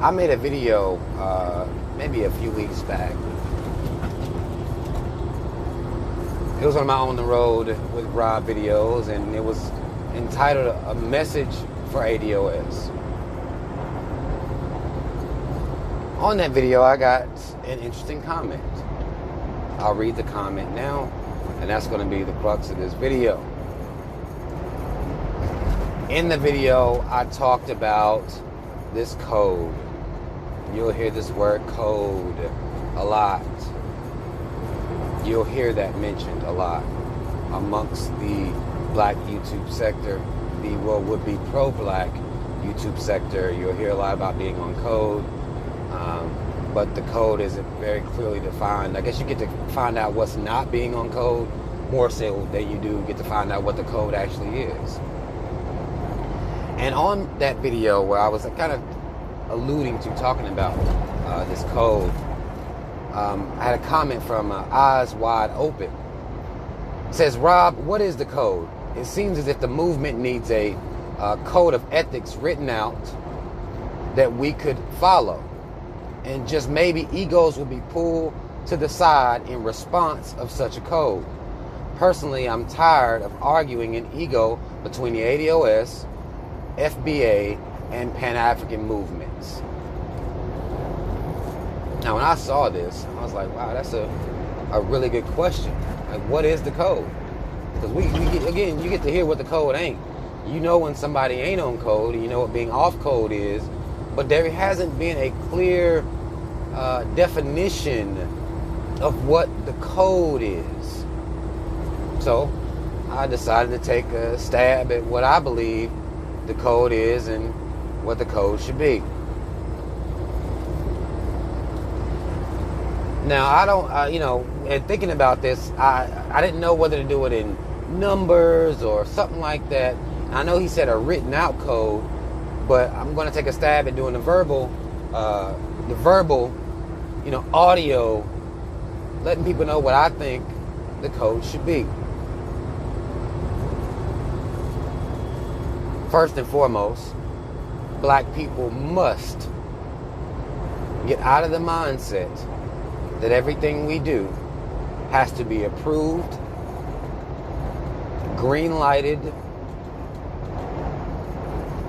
I made a video maybe a few weeks back. It was on my On the Road with Rob videos, and it was entitled A Message for ADOS. On that video, I got an interesting comment. I'll read the comment now, and that's going to be the crux of this video. In the video, I talked about this code. You'll hear this word code a lot. You'll hear that mentioned a lot amongst the black YouTube sector, the would-be pro-black YouTube sector. You'll hear a lot about being on code, but the code isn't very clearly defined. I guess you get to find out what's not being on code more so than you do get to find out what the code actually is. And on that video where I was kind of alluding to talking about this code, I had a comment from Eyes Wide Open. It says, Rob, what is the code? It seems as if the movement needs a code of ethics written out that we could follow. And just maybe egos will be pulled to the side in response of such a code. Personally, I'm tired of arguing an ego between the ADOS, FBA, and Pan-African movements. Now, when I saw this, I was like, wow, that's a really good question. Like, what is the code? Because you get to hear what the code ain't. You know when somebody ain't on code, and you know what being off code is, but there hasn't been a clear definition of what the code is. So I decided to take a stab at what I believe the code is and what the code should be. Now, I don't, and thinking about this, I didn't know whether to do it in numbers or something like that. I know he said a written out code, but I'm going to take a stab at doing the verbal, audio, letting people know what I think the code should be. First and foremost, black people must get out of the mindset that everything we do has to be approved, green-lighted,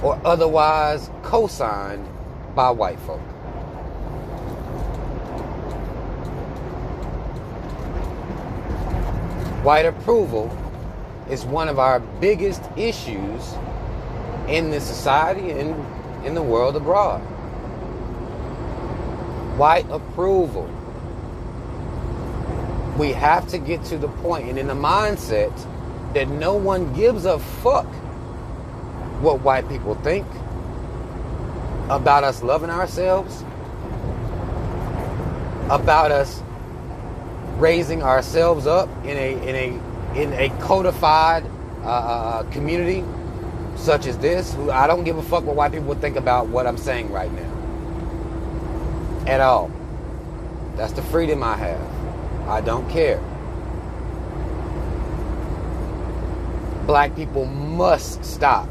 or otherwise co-signed by white folk. White approval is one of our biggest issues in this society and in the world abroad. White approval. We have to get to the point and in the mindset that no one gives a fuck what white people think about us loving ourselves, about us raising ourselves up in a codified community such as this. I don't give a fuck what white people think about what I'm saying right now at all. That's the freedom I have. I don't care. Black people must stop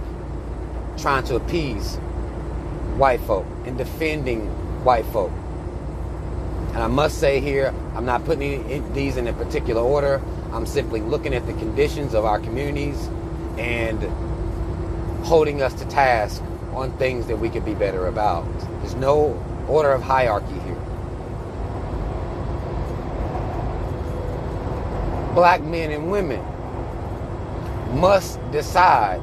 trying to appease white folk and defending white folk. And I must say here, I'm not putting these in a particular order. I'm simply looking at the conditions of our communities and holding us to task on things that we could be better about. There's no order of hierarchy here. Black men and women must decide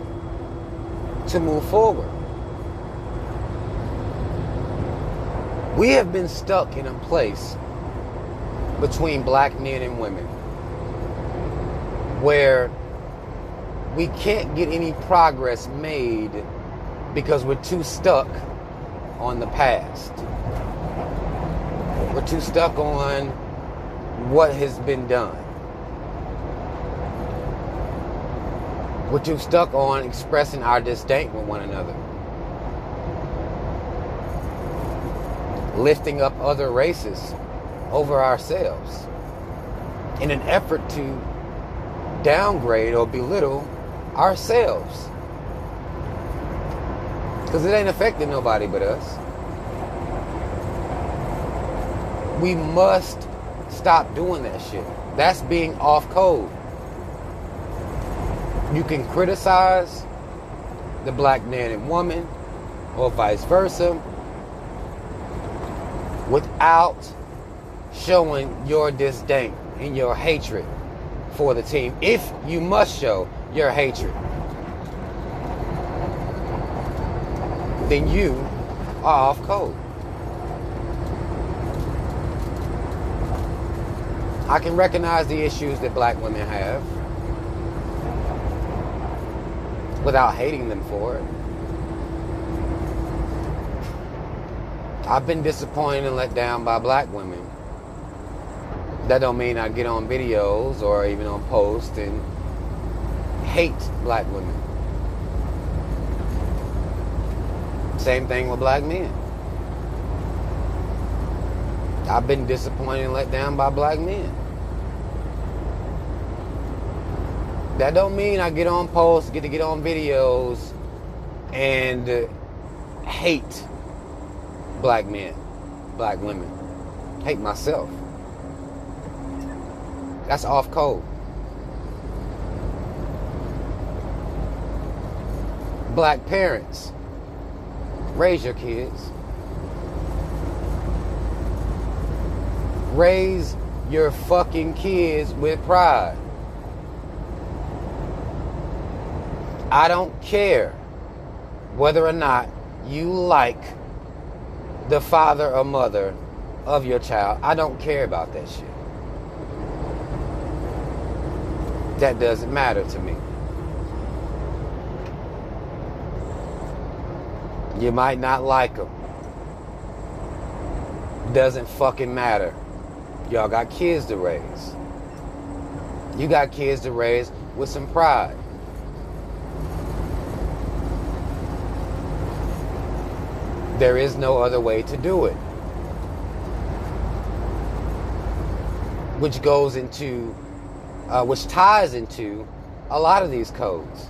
to move forward. We have been stuck in a place between black men and women where we can't get any progress made because we're too stuck on the past. We're too stuck on what has been done. We're too stuck on expressing our disdain with one another. Lifting up other races over ourselves in an effort to downgrade or belittle ourselves. Because it ain't affecting nobody but us. We must stop doing that shit. That's being off code. You can criticize the black man and woman, or vice versa, without showing your disdain and your hatred for the team. If you must show your hatred, then you are off code. I can recognize the issues that black women have without hating them for it. I've been disappointed and let down by black women. That don't mean I get on videos or even on posts and hate black women. Same thing with black men. I've been disappointed and let down by black men. That don't mean I get on posts, get on videos and hate black men, black women. Hate myself. That's off code. Black parents, raise your kids. Raise your fucking kids with pride. I don't care whether or not you like the father or mother of your child. I don't care about that shit. That doesn't matter to me. You might not like them. Doesn't fucking matter. Y'all got kids to raise. You got kids to raise with some pride. There is no other way to do it. Which goes into, which ties into a lot of these codes.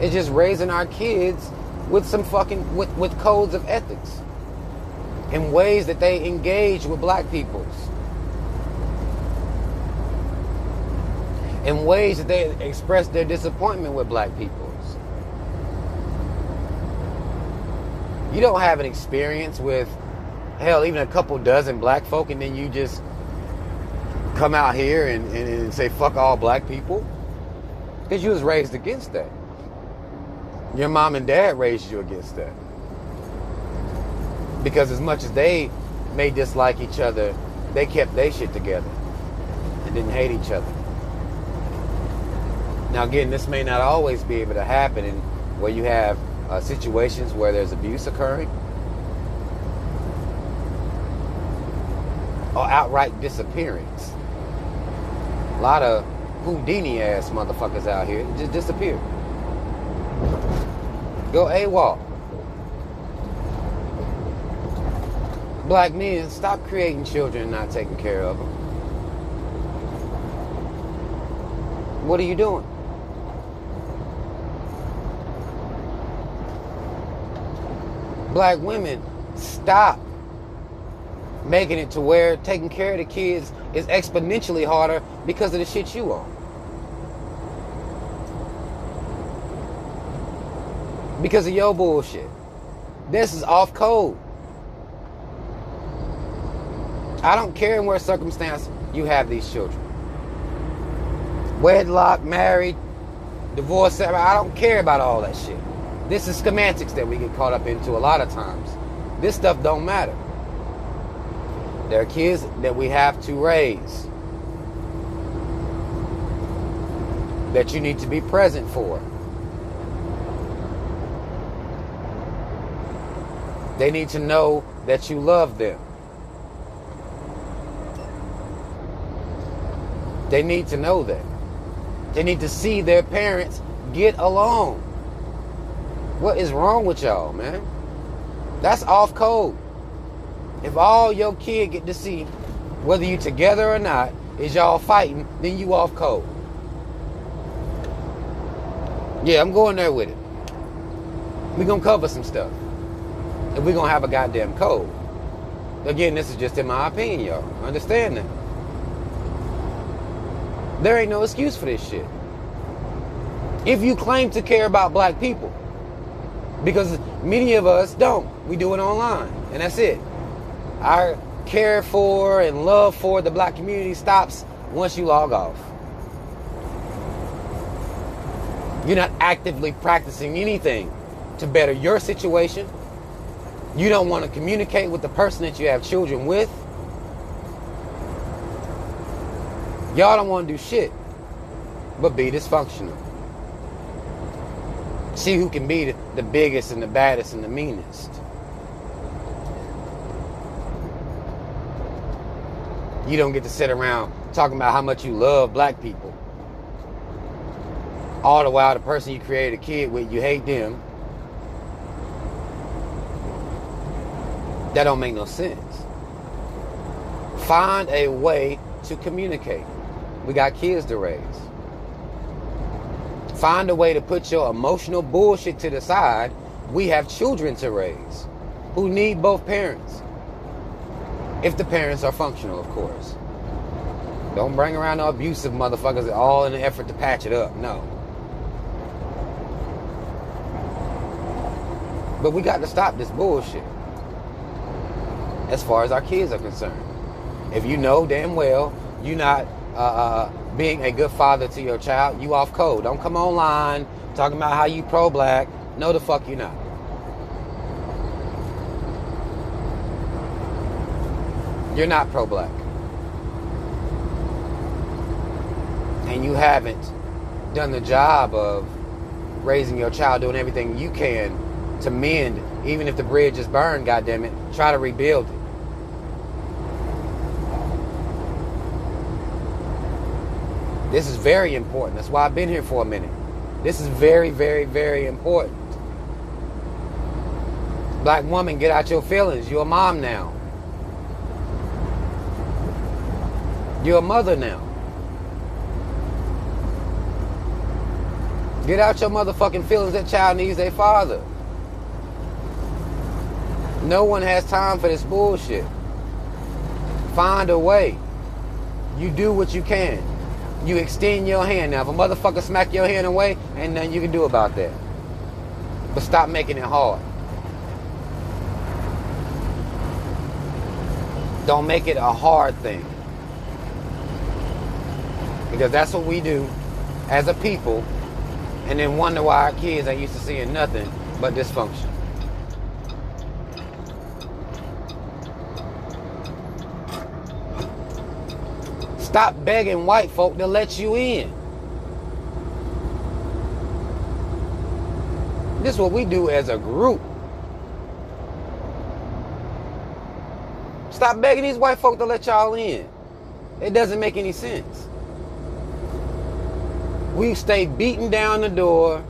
It's just raising our kids with some fucking, with codes of ethics. In ways that they engage with black peoples. In ways that they express their disappointment with black peoples. You don't have an experience with, hell, even a couple dozen black folk, and then you just come out here and say, fuck all black people? Because you was raised against that. Your mom and dad raised you against that. Because as much as they may dislike each other, they kept their shit together and didn't hate each other. Now again, this may not always be able to happen in where you have situations where there's abuse occurring or outright disappearance. A lot of Houdini ass motherfuckers out here just disappear. Go AWOL. Black men, stop creating children and not taking care of them. What are you doing? Black women, stop making it to where taking care of the kids is exponentially harder because of the shit you own. Because of your bullshit. This is off code. I don't care in what circumstance you have these children. Wedlock, married, divorced, I don't care about all that shit. This is semantics that we get caught up into a lot of times. This stuff don't matter. There are kids that we have to raise, that you need to be present for. They need to know that you love them. They need to know that. They need to see their parents get along. What is wrong with y'all, man? That's off code. If all your kid get to see, whether you together or not, is y'all fighting, then you off code. Yeah, I'm going there with it. We're going to cover some stuff. And we're going to have a goddamn code. Again, this is just in my opinion, y'all. Understand that. There ain't no excuse for this shit. If you claim to care about black people, because many of us don't. We do it online, and that's it. Our care for and love for the black community stops once you log off. You're not actively practicing anything to better your situation. You don't want to communicate with the person that you have children with. Y'all don't want to do shit but be dysfunctional. See who can be the biggest and the baddest and the meanest. You don't get to sit around talking about how much you love black people. All the while the person you created a kid with, you hate them. That don't make no sense. Find a way to communicate. We got kids to raise. Find a way to put your emotional bullshit to the side. We have children to raise who need both parents. If the parents are functional, of course. Don't bring around no abusive motherfuckers all in an effort to patch it up. No. But we got to stop this bullshit. As far as our kids are concerned. If you know damn well you're not being a good father to your child, you off code. Don't come online talking about how you pro-black. No, the fuck you're not. You're not pro-black. And you haven't done the job of raising your child, doing everything you can to mend. Even if the bridge is burned, goddammit, try to rebuild it. This is very important. That's why I've been here for a minute. This is very, very, very important. Black woman, get out your feelings. You're a mom now. You're a mother now. Get out your motherfucking feelings. That child needs their father. No one has time for this bullshit. Find a way. You do what you can. You extend your hand. Now, if a motherfucker smack your hand away, ain't nothing you can do about that. But stop making it hard. Don't make it a hard thing. Because that's what we do as a people, and then wonder why our kids ain't used to seeing nothing but dysfunction. Stop begging white folk to let you in. This is what we do as a group. Stop begging these white folk to let y'all in. It doesn't make any sense. We stay beating down the door,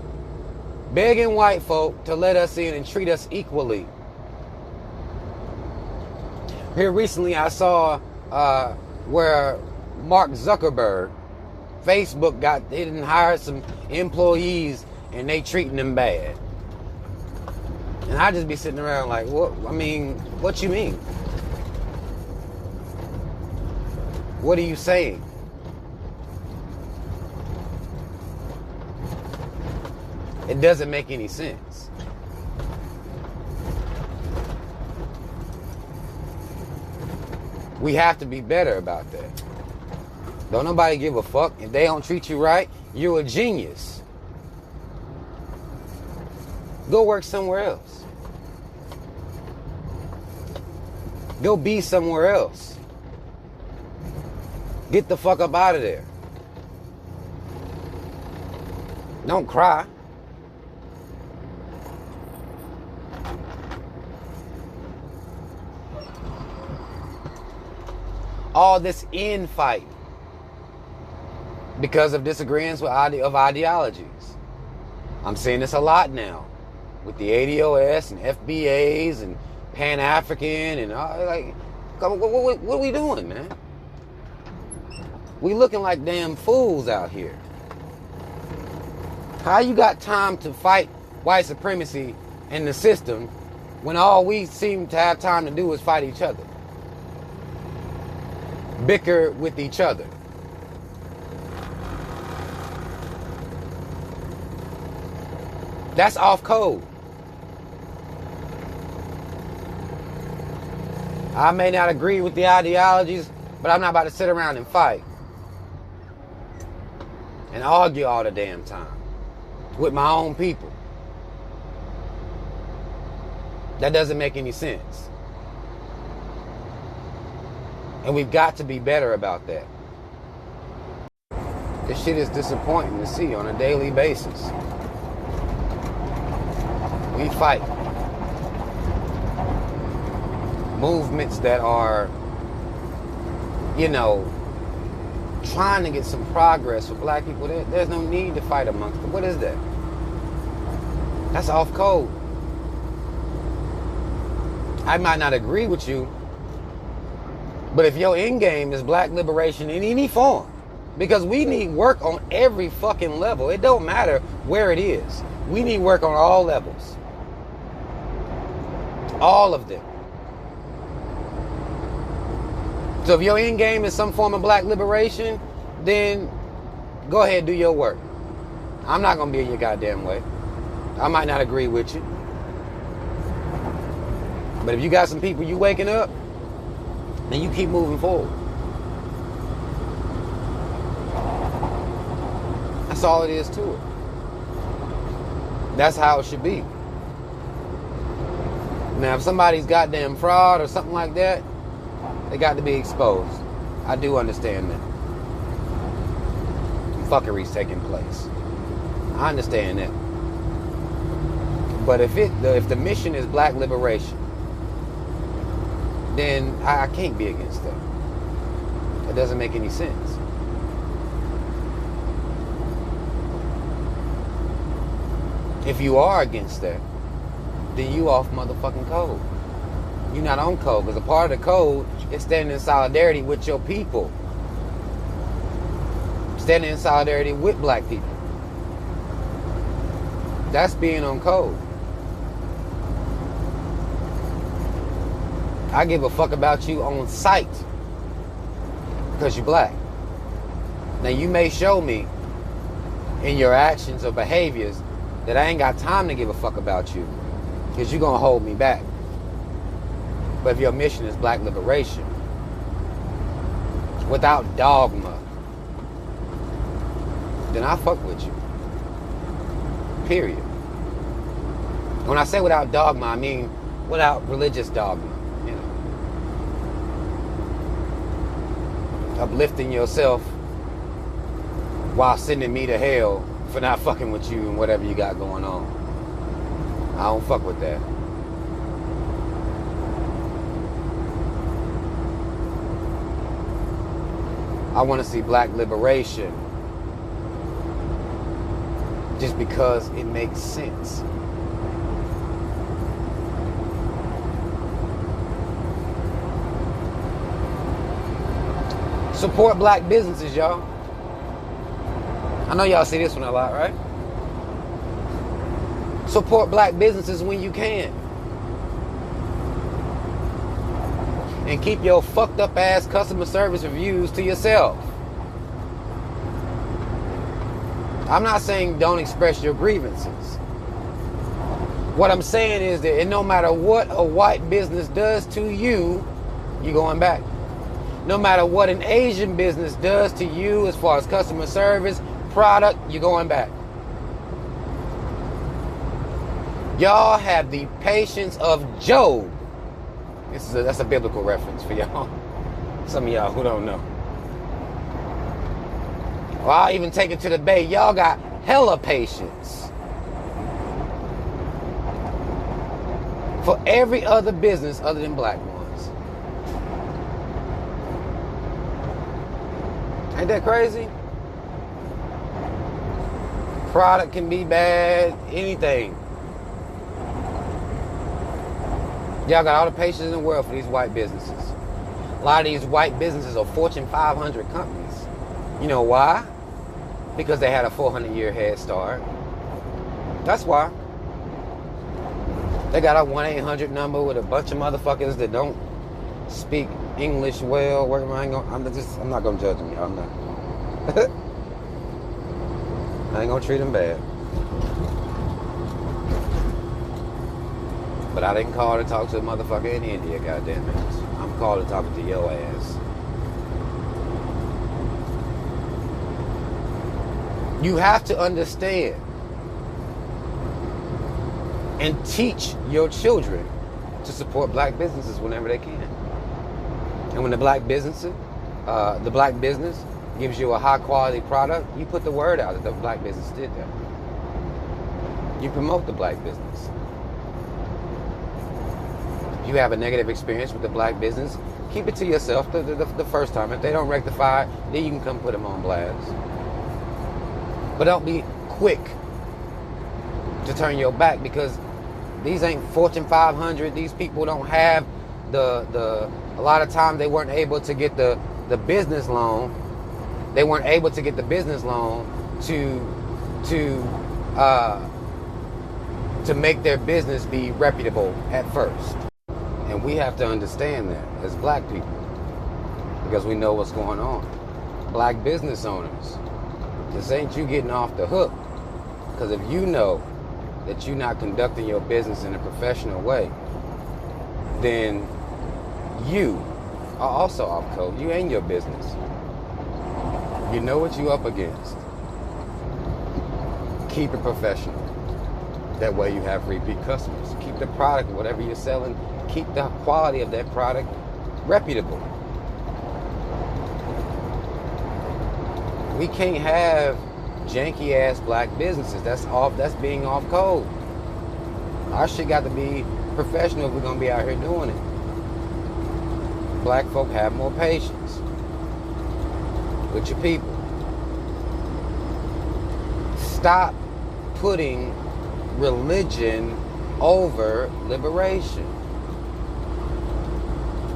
begging white folk to let us in and treat us equally. Here recently I saw where Mark Zuckerberg, Facebook they didn't hire some employees and they treating them bad. And I just be sitting around like, what? I mean, what you mean? What are you saying? It doesn't make any sense. We have to be better about that. Don't nobody give a fuck. If they don't treat you right, you're a genius. Go work somewhere else. Go be somewhere else. Get the fuck up out of there. Don't cry. All this infighting because of disagreements of ideologies. I'm seeing this a lot now with the ADOS and FBAs and Pan-African and like, what are we doing, man? We looking like damn fools out here. How you got time to fight white supremacy in the system when all we seem to have time to do is fight each other? bicker with each other. That's off code. I may not agree with the ideologies, but I'm not about to sit around and fight and argue all the damn time with my own people. That doesn't make any sense. And we've got to be better about that. This shit is disappointing to see on a daily basis. We fight movements that are, trying to get some progress for black people. There's no need to fight amongst them. What is that? That's off code. I might not agree with you, but if your end game is black liberation in any form, because we need work on every fucking level. It don't matter where it is. We need work on all levels. All of them. So if your end game is some form of black liberation, then go ahead, do your work. I'm not going to be in your goddamn way. I might not agree with you. But if you got some people you waking up, then you keep moving forward. That's all it is to it. That's how it should be. Now, if somebody's goddamn fraud or something like that, they got to be exposed. I do understand that. Fuckery's taking place. I understand that. But if the mission is black liberation, then I can't be against that. It doesn't make any sense. If you are against that, then you off motherfucking code. You're not on code, because a part of the code is standing in solidarity with your people. Standing in solidarity with black people. That's being on code. I give a fuck about you on sight because you're black. Now you may show me in your actions or behaviors that I ain't got time to give a fuck about you because you're gonna hold me back. But if your mission is black liberation without dogma, then I fuck with you. Period. When I say without dogma, I mean without religious dogma. Uplifting yourself while sending me to hell for not fucking with you and whatever you got going on. I don't fuck with that. I want to see black liberation just because it makes sense. Support black businesses, y'all. I know y'all see this one a lot, right? Support black businesses when you can. And keep your fucked up ass customer service reviews to yourself. I'm not saying don't express your grievances. What I'm saying is that no matter what a white business does to you, you're going back. No matter what an Asian business does to you as far as customer service, product, you're going back. Y'all have the patience of Job. That's a biblical reference for y'all. Some of y'all who don't know. Or I'll even take it to the bay. Y'all got hella patience for every other business other than black ones. Ain't that crazy? Product can be bad, anything. Y'all got all the patience in the world for these white businesses. A lot of these white businesses are Fortune 500 companies. You know why? Because they had a 400-year head start. That's why. They got a 1-800 number with a bunch of motherfuckers that don't speak English well. I'm not gonna judge them, y'all. I'm not. I ain't gonna treat them bad. But I didn't call to talk to a motherfucker in India, goddammit. I'm called to talk to your ass. You have to understand and teach your children to support black businesses whenever they can. And when the black business gives you a high quality product, you put the word out that the black business did that. You promote the black business. If you have a negative experience with the black business, keep it to yourself the first time. If they don't rectify it, then you can come put them on blast. But don't be quick to turn your back, because these ain't Fortune 500. These people don't have a lot of times they weren't able to get the business loan. They weren't able to get the business loan to make their business be reputable at first. And we have to understand that as black people, because we know what's going on. Black business owners, this ain't you getting off the hook. Because if you know that you're not conducting your business in a professional way, then you are also off code. You ain't your business. You know what you're up against. Keep it professional. That way you have repeat customers. Keep the product, whatever you're selling, keep the quality of that product reputable. We can't have janky ass black businesses. That's being off code. Our shit got to be professional if we're gonna be out here doing it. Black folk have more patience with your people. Stop putting religion over liberation,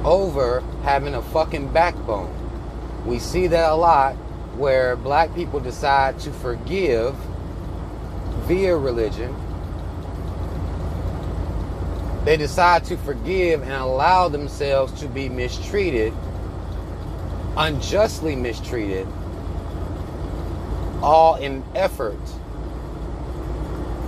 over having a fucking backbone. We see that a lot, where black people decide to forgive via religion. They decide to forgive and allow themselves to be mistreated, unjustly mistreated, all in effort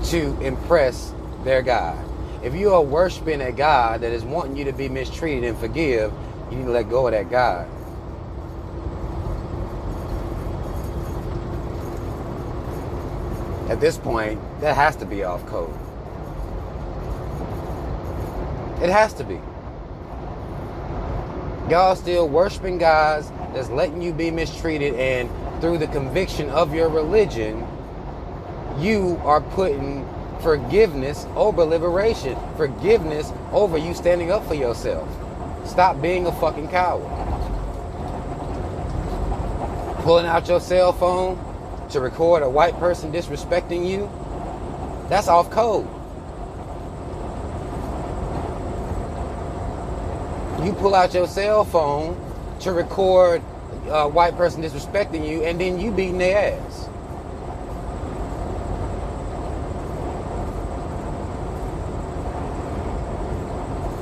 to impress their God. If you are worshiping a God that is wanting you to be mistreated and forgive, you need to let go of that God. At this point, that has to be off code. It has to be. Y'all still worshiping gods that's letting you be mistreated, and through the conviction of your religion, you are putting forgiveness over liberation. Forgiveness over you standing up for yourself. Stop being a fucking coward. Pulling out your cell phone to record a white person disrespecting you, that's off code. You pull out your cell phone to record a white person disrespecting you, and then you beating their ass.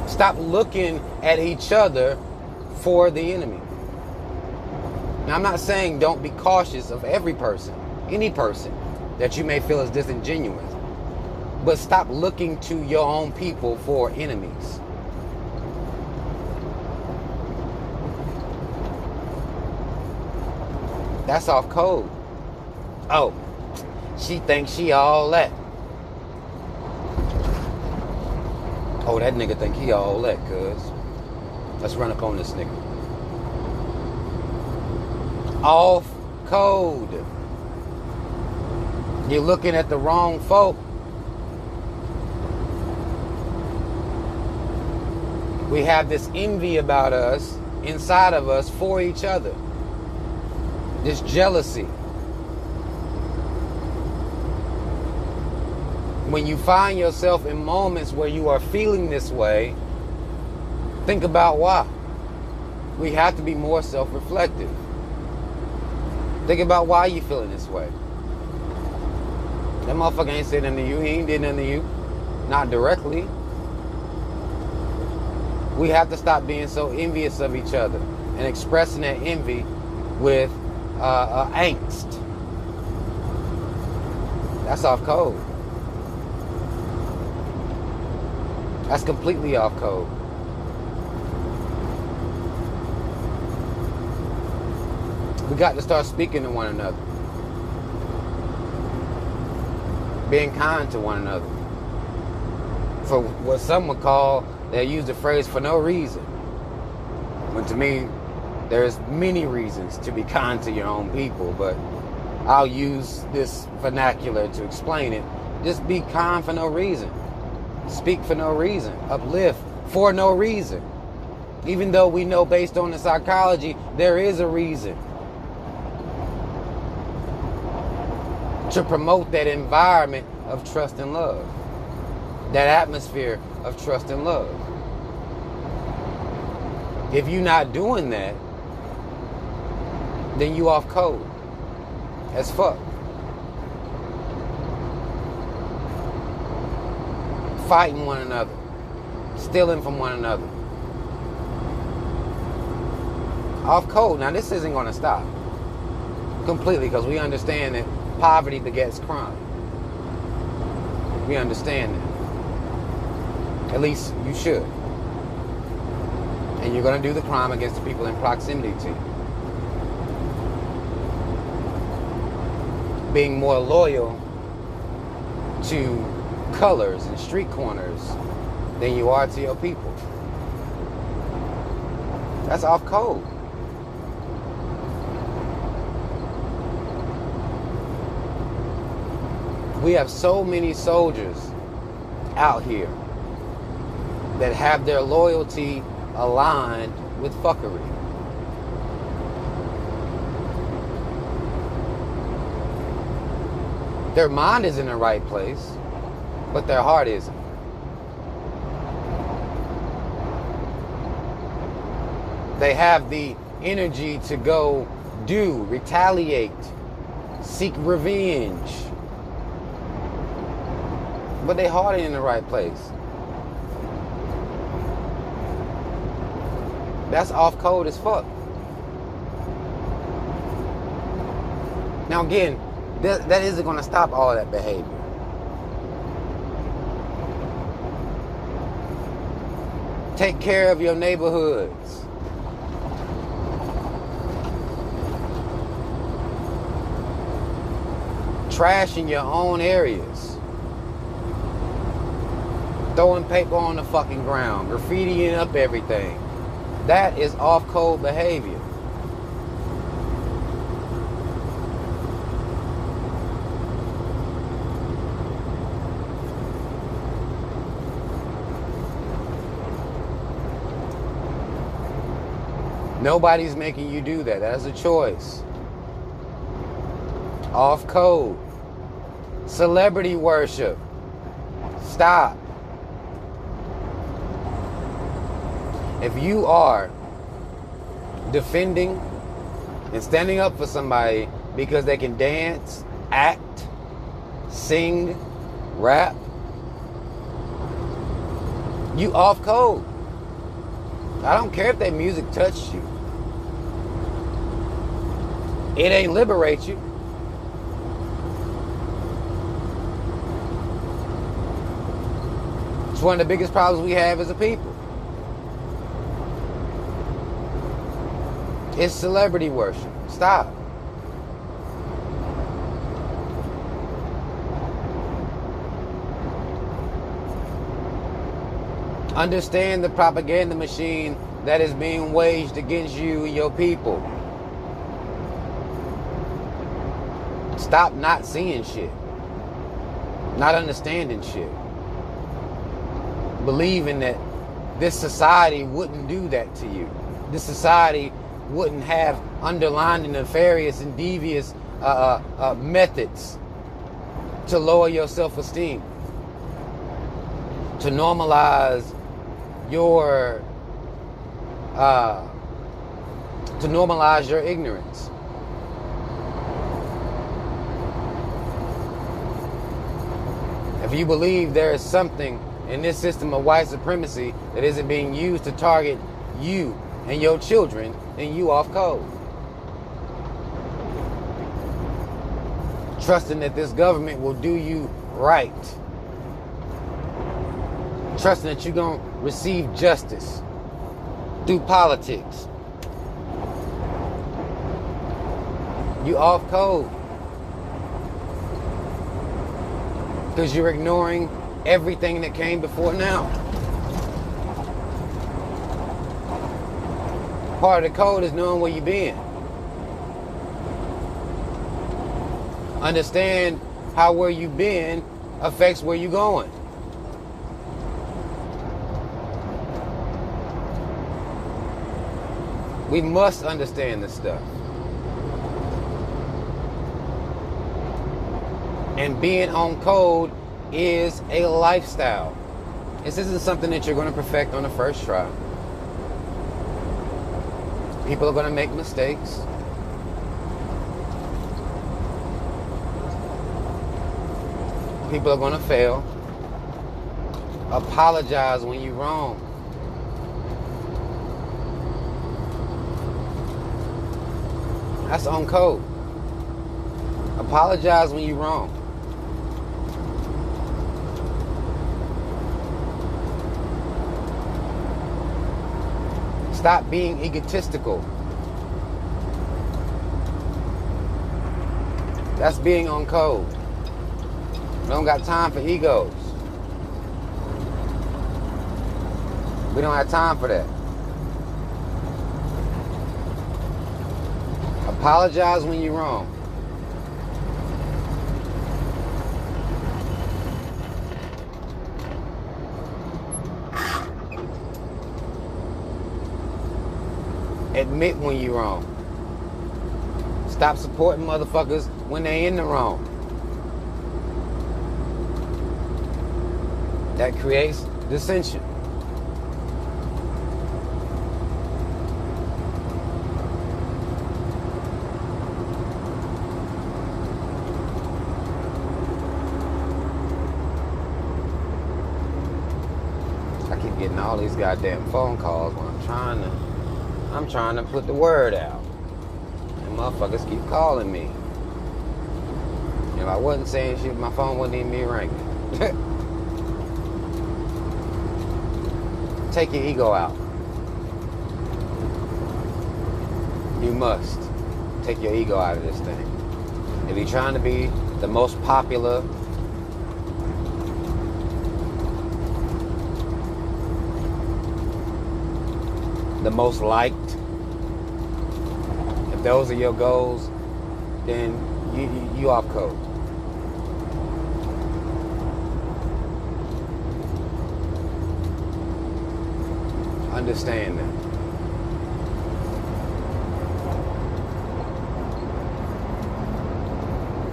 Stop looking at each other for the enemy. Now, I'm not saying don't be cautious of every person, any person that you may feel is disingenuous, but stop looking to your own people for enemies. That's off code. Oh, she thinks she all that. Oh, that nigga think he all that, cuz. Let's run up on this nigga. Off code. You're looking at the wrong folk. We have this envy about us, inside of us, for each other. This jealousy. When you find yourself in moments where you are feeling this way, think about why. We have to be more self-reflective. Think about why you're feeling this way. That motherfucker ain't said nothing to you. He ain't did nothing to you. Not directly. We have to stop being so envious of each other and expressing that envy with angst. That's off code. That's completely off code. We got to start speaking to one another. Being kind to one another. For what some would call, they use the phrase for no reason. When to me, there's many reasons to be kind to your own people, but I'll use this vernacular to explain it. Just be kind for no reason. Speak for no reason. Uplift for no reason. Even though we know based on the psychology, there is a reason. To promote that environment of trust and love. That atmosphere of trust and love. If you're not doing that, then you off code as fuck. Fighting one another. Stealing from one another. Off code. Now this isn't going to stop completely, because we understand that poverty begets crime. We understand that. At least you should. And you're going to do the crime against the people in proximity to you. Being more loyal to colors and street corners than you are to your people. That's off code. We have so many soldiers out here that have their loyalty aligned with fuckery. Their mind is in the right place, but their heart isn't. They have the energy to go do, retaliate, seek revenge, but their heart ain't in the right place. That's off code as fuck. Now again, that isn't going to stop all that behavior. Take care of your neighborhoods. Trash in your own areas. Throwing paper on the fucking ground. Graffitiing up everything. That is off-code behavior. Nobody's making you do that. That's a choice. Off-code. Celebrity worship. Stop. If you are defending and standing up for somebody because they can dance, act, sing, rap, you off code. I don't care if their music touched you. It ain't liberate you. It's one of the biggest problems we have as a people. It's celebrity worship. Stop. Understand the propaganda machine that is being waged against you and your people. Stop not seeing shit. Not understanding shit. Believing that this society wouldn't do that to you. This society wouldn't have underlying nefarious and devious methods to lower your self-esteem, to normalize your ignorance. If you believe there is something in this system of white supremacy that isn't being used to target you and your children, then you off code. Trusting that this government will do you right. Trusting that you're going to receive justice through politics. You off code. Because you're ignoring everything that came before now. Part of the code is knowing where you've been. Understand how where you've been affects where you're going. We must understand this stuff. And being on code is a lifestyle. This isn't something that you're going to perfect on the first try. People are going to make mistakes. People are going to fail. Apologize when you're wrong. That's on code. Apologize when you're wrong. Stop being egotistical. That's being on code. We don't got time for egos. We don't have time for that. Apologize when you're wrong. Admit when you're wrong. Stop supporting motherfuckers when they in the wrong. That creates dissension. I keep getting all these goddamn phone calls when I'm trying to put the word out. And motherfuckers keep calling me. If I wasn't saying shit, my phone wouldn't even be ringing. Take your ego out. You must take your ego out of this thing. If you're trying to be the most popular, the most liked, if those are your goals, then you off code. Understand that.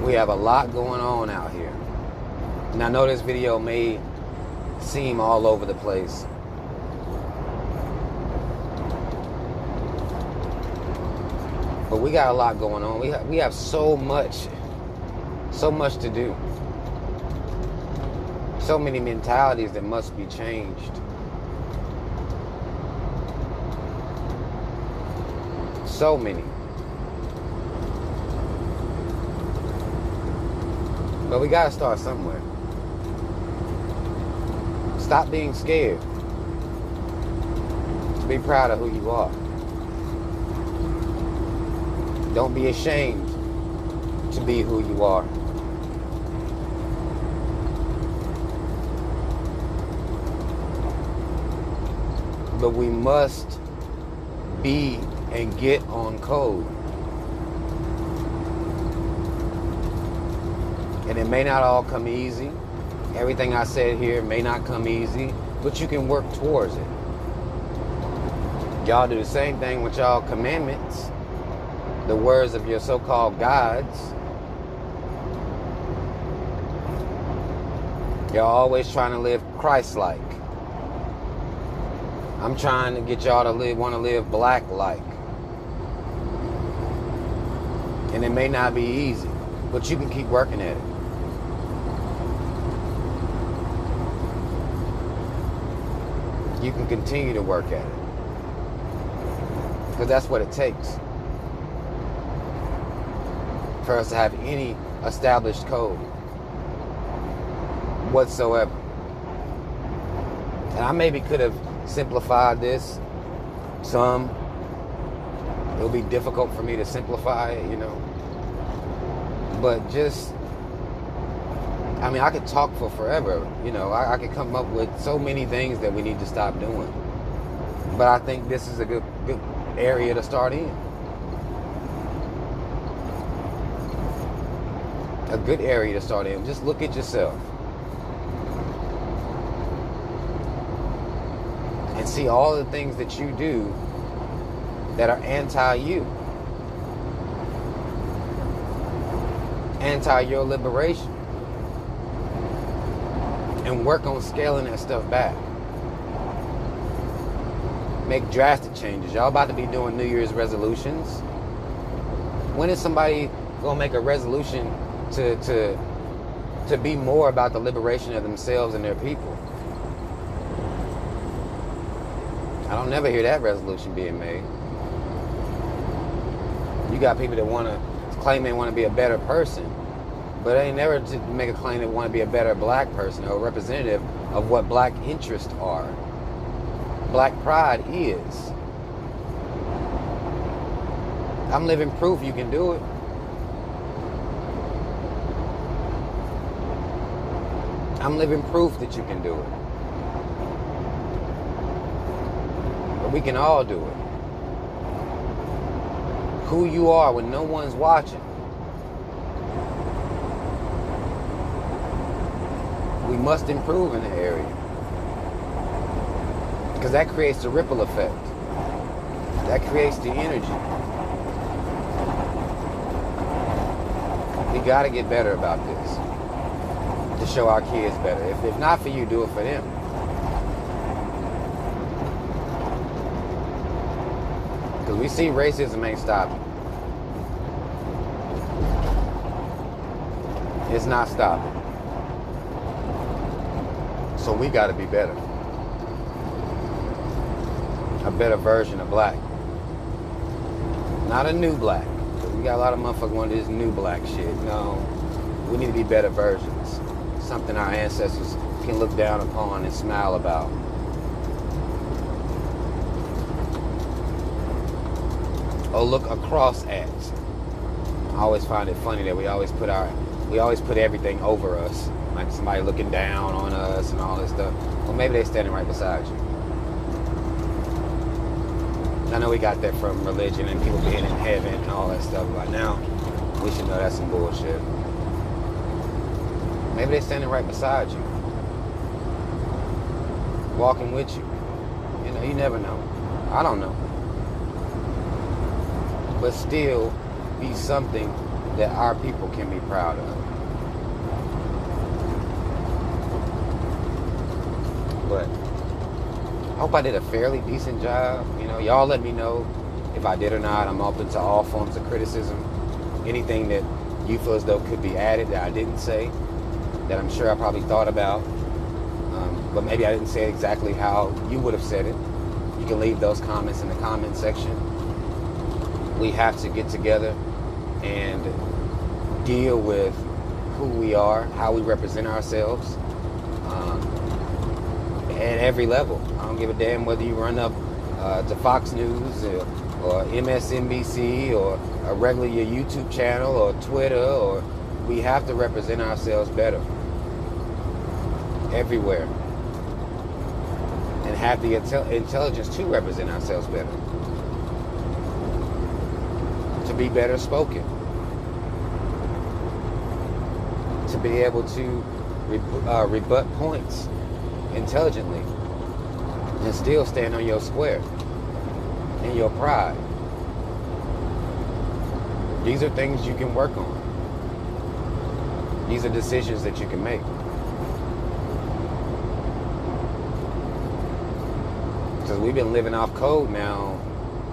We have a lot going on out here. And I know this video may seem all over the place. But we got a lot going on. We have so much to do. So many mentalities that must be changed. So many. But we gotta start somewhere. Stop being scared. Be proud of who you are. Don't be ashamed to be who you are. But we must be and get on code. And it may not all come easy. Everything I said here may not come easy, but you can work towards it. Y'all do the same thing with y'all commandments, the words of your so-called gods. Y'all always trying to live Christ-like. I'm trying to get y'all to want to live black-like. And it may not be easy, but you can keep working at it. you can continue to work at it. Because that's what it takes for us to have any established code whatsoever. And I maybe could have simplified this some. It'll be difficult for me to simplify it, But just, I could talk for forever. I could come up with so many things that we need to stop doing. But I think this is a good area to start in. A good area to start in. Just look at yourself. And see all the things that you do that are anti-you. Anti your liberation. And work on scaling that stuff back. Make drastic changes. Y'all about to be doing New Year's resolutions. When is somebody gonna make a resolution to be more about the liberation of themselves and their people? I don't never hear that resolution being made. You got people that want to claim they want to be a better person, but they ain't never to make a claim they want to be a better black person or a representative of what black interests are. Black pride is. I'm living proof you can do it. I'm living proof that you can do it. But we can all do it. Who you are when no one's watching. We must improve in the area. Because that creates the ripple effect. That creates the energy. We got to get better about this. To show our kids better. If not for you, do it for them. Because we see racism ain't stopping. It's not stopping. So we got to be better. A better version of black. Not a new black. We got a lot of motherfuckers want this new black shit. No. We need to be better versions. Something our ancestors can look down upon and smile about. Or look across at. I always find it funny that we always put everything over us. Like somebody looking down on us and all this stuff. Well, maybe they're standing right beside you. I know we got that from religion and people being in heaven and all that stuff. But now, we should know that's some bullshit. Maybe they're standing right beside you. Walking with you. You never know. I don't know. But still be something that our people can be proud of. But I hope I did a fairly decent job. Y'all let me know if I did or not. I'm open to all forms of criticism. Anything that you feel as though could be added that I didn't say, that I'm sure I probably thought about. But maybe I didn't say it exactly how you would have said it. You can leave those comments in the comment section. We have to get together and deal with who we are, how we represent ourselves at every level. I don't give a damn whether you run up to Fox News or MSNBC or regular your YouTube channel or Twitter, we have to represent ourselves better everywhere and have the intelligence to represent ourselves better, to be better spoken, to be able to rebut points intelligently and still stand on your square and your pride. These are things you can work on. These are decisions that you can make. Because we've been living off code now,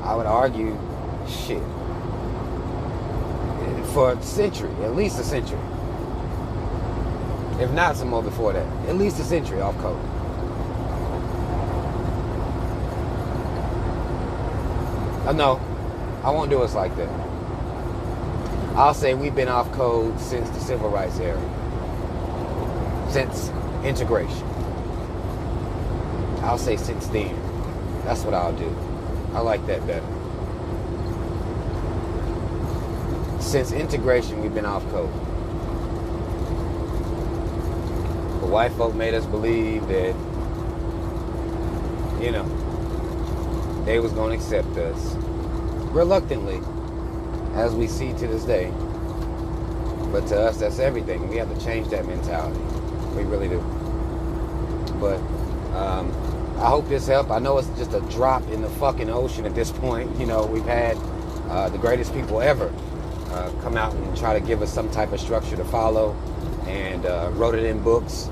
I would argue, shit, for a century, at least a century. If not some more before that. At least a century off code. No, I won't do us like that. I'll say we've been off code since the civil rights era. Since integration. I'll say since then. That's what I'll do. I like that better. Since integration, we've been off code. The white folk made us believe that, you know, they was going to accept us. Reluctantly, as we see to this day. But to us, that's everything. We have to change that mentality. We really do. But I hope this helped. I know it's just a drop in the fucking ocean at this point. You know, we've had the greatest people ever come out and try to give us some type of structure to follow, and wrote it in books.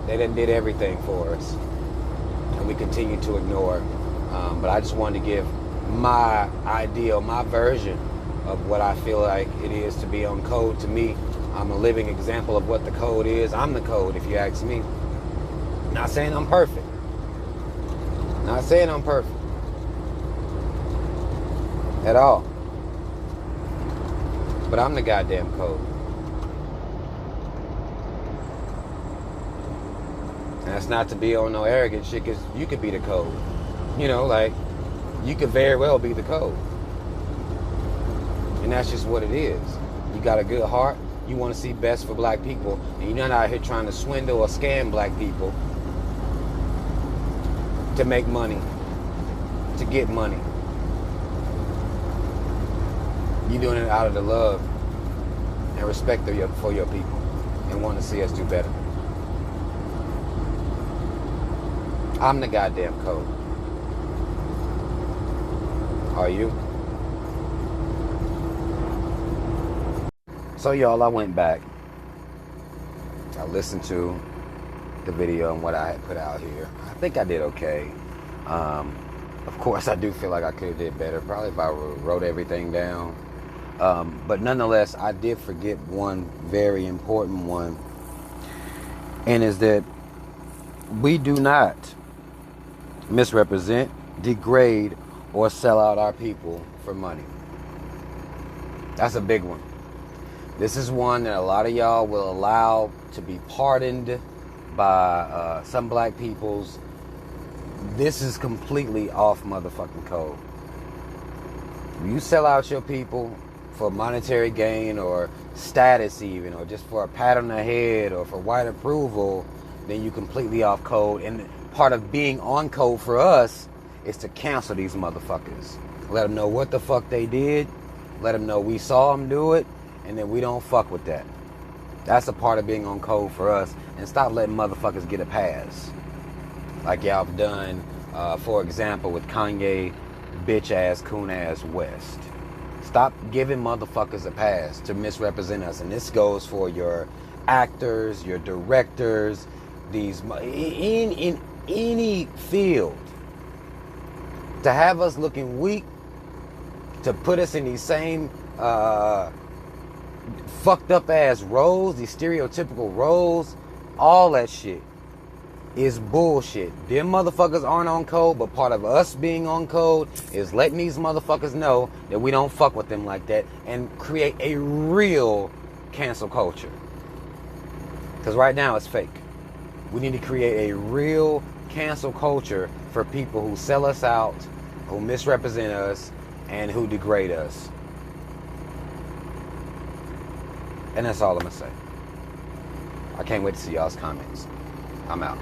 They did everything for us, and we continue to ignore. But I just wanted to give my ideal, my version of what I feel like it is to be on code. To me, I'm a living example of what the code is. I'm the code, if you ask me. Not saying I'm perfect. Not saying I'm perfect. At all. But I'm the goddamn code. And that's not to be on no arrogant shit, because you could be the code. You know, like, you could very well be the code. And that's just what it is. You got a good heart. You want to see best for black people. And you're not out here trying to swindle or scam black people to make money, to get money. You're doing it out of the love and respect for your people, and want to see us do better. I'm the goddamn code. Are you? So y'all, I went back. I listened to the video and what I had put out here. I think I did okay. Of course, I do feel like I could have did better. Probably if I wrote everything down. But nonetheless, I did forget one very important one. And is that we do not misrepresent, degrade, or sell out our people for money. That's a big one. This is one that a lot of y'all will allow to be pardoned by some black peoples. This is completely off motherfucking code. You sell out your people for monetary gain or status even, or just for a pat on the head or for white approval, then you completely off code. And part of being on code for us is to cancel these motherfuckers. Let them know what the fuck they did. Let them know we saw them do it, and then we don't fuck with that. That's a part of being on code for us. And stop letting motherfuckers get a pass. Like y'all have done, for example, with Kanye bitch-ass, coon-ass West. Stop giving motherfuckers a pass to misrepresent us. And this goes for your actors, your directors, these in any field. To have us looking weak, to put us in these same fucked up ass roles, these stereotypical roles, all that shit is bullshit. Them motherfuckers aren't on code, but part of us being on code is letting these motherfuckers know that we don't fuck with them like that, and create a real cancel culture. Because right now it's fake. We need to create a real cancel culture for people who sell us out, who misrepresent us, and who degrade us. And that's all I'm going to say. I can't wait to see y'all's comments. I'm out.